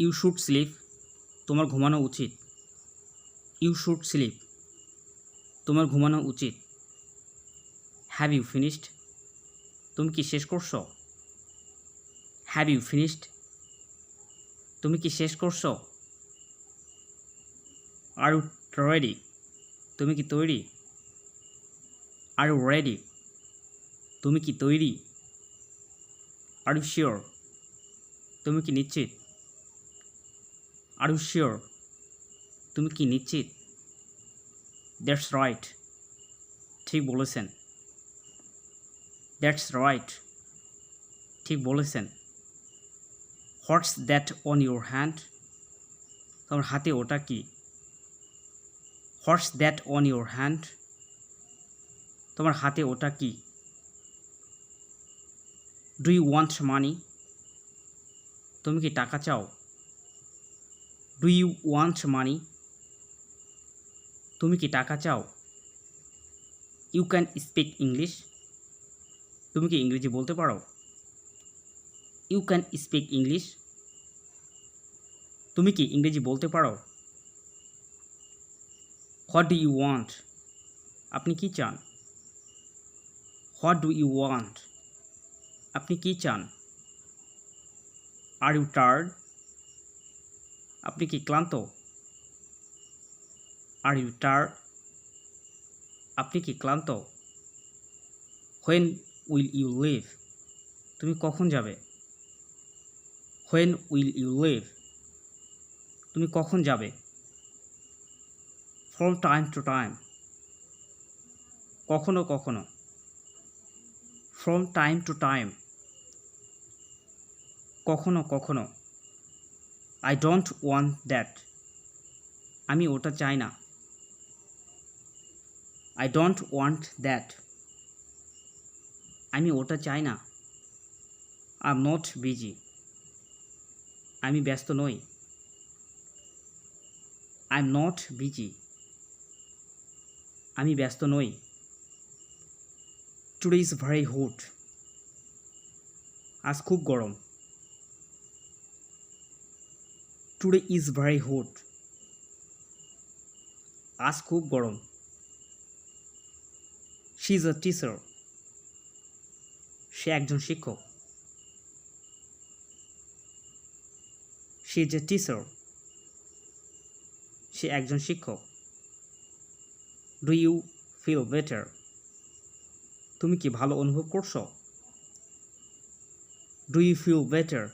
You should sleep, তোমার ঘুমানো উচিত। ইউ শুড স্লিপ, তোমার ঘুমানো উচিত। হ্যাভ ইউ ফিনিশড, তুমি কি শেষ করছো? হ্যাভ ইউ ফিনিশড, তুমি কি শেষ করছো? আর ইউ রেডি, তুমি কি তৈরি? আর ইউ রেডি, তুমি কি তৈরি? আর ইউ শিওর, তুমি কি নিশ্চিত? আর ইউ শিওর, তুমি কি নিশ্চিত? দ্যাটস রাইট, ঠিক বলেছেন। দ্যাটস রাইট, ঠিক বলেছেন। What's that on your hand, তোমার হাতে ওটা কি? What's that on your hand, তোমার হাতে ওটা কি? ডু ইউ ওয়ান্ট মানি, তুমি কি টাকা চাও? ডু ইউ ওয়ান্ট মানি, তুমি কি টাকা চাও? ইউ ক্যান স্পিক ইংলিশ, তুমি কি ইংরেজি বলতে পারো? ইউ ক্যান স্পিক ইংলিশ, তুমি কি ইংরেজি বলতে পারো? হোয়াট ডু ইউ ওয়ান্ট, আপনি কি চান? হোয়াট ডু ইউ ওয়ান্ট, আপনি কি চান? আর ইউ টায়ার্ড, আপনি কি ক্লান্ত? আর ইউ টায়ার্ড, আপনি কি ক্লান্ত? হোয়েন উইল ইউ লিভ, তুমি কখন যাবে? হোয়েন উইল ইউ লিভ, তুমি কখন যাবে? ফ্রম টাইম টু টাইম, কখনো কখনো। ফ্রম টাইম টু টাইম, কখনো কখনো। আই ডোন্ট ওয়ান্ট দ্যাট, আমি ওটা চাই না। আই ডোন্ট ওয়ান্ট দ্যাট, আমি ওটা চাই না। আই এম নট বিজি, আমি ব্যস্ত নই। আই এম নট বিজি, আমি ব্যস্ত নই। টুডে ইজ ভেরি হট, আজ খুব গরম। টুডে ইজ ভেরি হট, আজ খুব গরম। শি ইজ আ টিচার, সে একজন শিক্ষক। শি ইজ এ টিচার, সে একজন শিক্ষক। ডু ইউ ফিল বেটার, তুমি কি ভালো অনুভব করছো? ডু ইউ ফিল বেটার,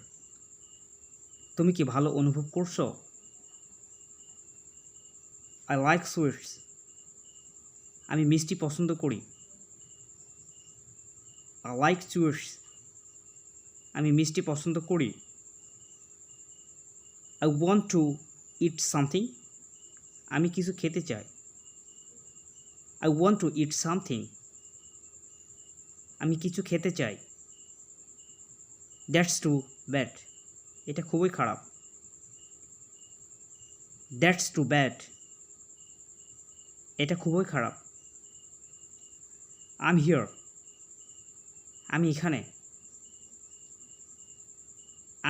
তুমি কি ভালো অনুভব করছো? আই লাইক সুইটস, আমি মিষ্টি পছন্দ করি। আই লাইক সুইটস, আমি মিষ্টি পছন্দ করি। I want to it something, আমি কিছু খেতে চাই। I want to it something, আমি কিছু খেতে চাই। দ্যাটস টু ব্যাড, এটা খুবই খারাপ। দ্যাটস টু ব্যাড, এটা খুবই খারাপ। আই এম হিয়ার, আমি এখানে।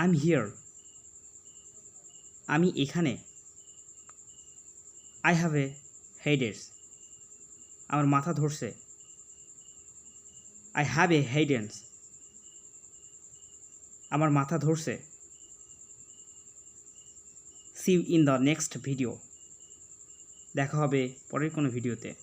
আই এম হিয়ার, আমি এখানে। আই হ্যাভ এ হেডেক, আমার মাথা ধরছে। আই হ্যাভ এ হেডেক, আমার মাথা ধরছে। See you in the next video, দেখা হবে পরের কোনো ভিডিওতে।